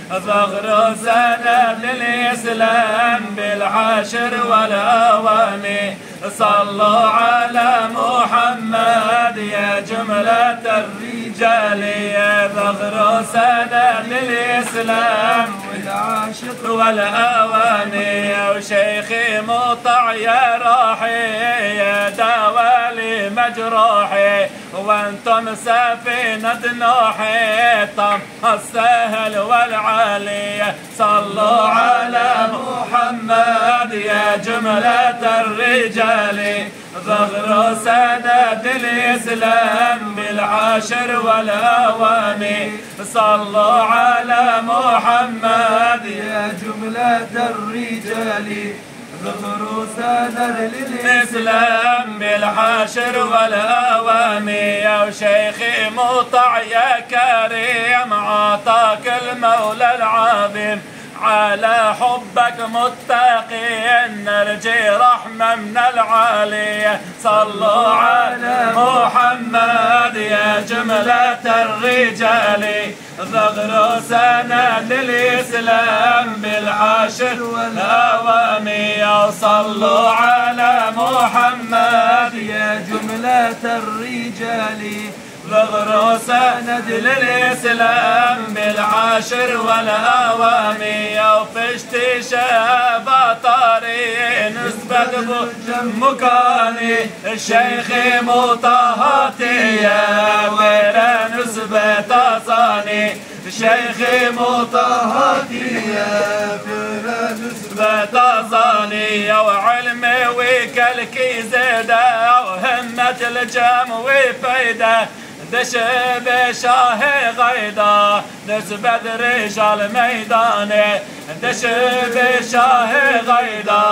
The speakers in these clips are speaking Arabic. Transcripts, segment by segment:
فخر سند الإسلام بالعاشر والأواني. صلوا على محمد يا جملة الرجال. فخر سند الإسلام بالعاشر والأواني. وشيخي مطع يا راحي يا دوالي مجروحي. وانتم سفينة نوحي طم السهل والعالي. صلوا على محمد يا جملة الرجال. فخر سند الإسلام بالعاشر والأواني. صلوا على محمد يا جملة الرجال. فخر سند الإسلام بالعاشر والأواني. يا شيخي مطع يا كريم عطاك المولى العظيم. على حبك متقين نرجي رحمة من العالي. صلوا على محمد يا جملة الرجال. فخر سند الإسلام بالعاشر والأواني. صلوا على محمد يا جملة الرجال. فخر سند الإسلام بالعاشر والأواني. وفي شاب طاري نسبة مكاني. الشيخ مطهاتي يا غير نسبة صاني. الشيخ مطهاتي يا غير نسبة صاني. وعلمي وكلكي زيادة وهمة الجم وفايدة. دش بشاه غيدا نسبة رجال ميداني. دش بشاه غيدا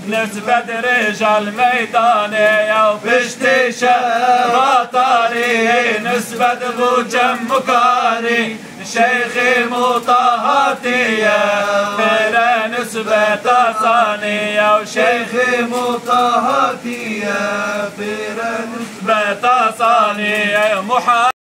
نسبة رجال ميداني. وفشتي شبطاري نسبة بوجم مكاني. شيخي مطهاتي يا غير نسبة صاني. وشيخي مطهاتي يا غير نسبة صاني.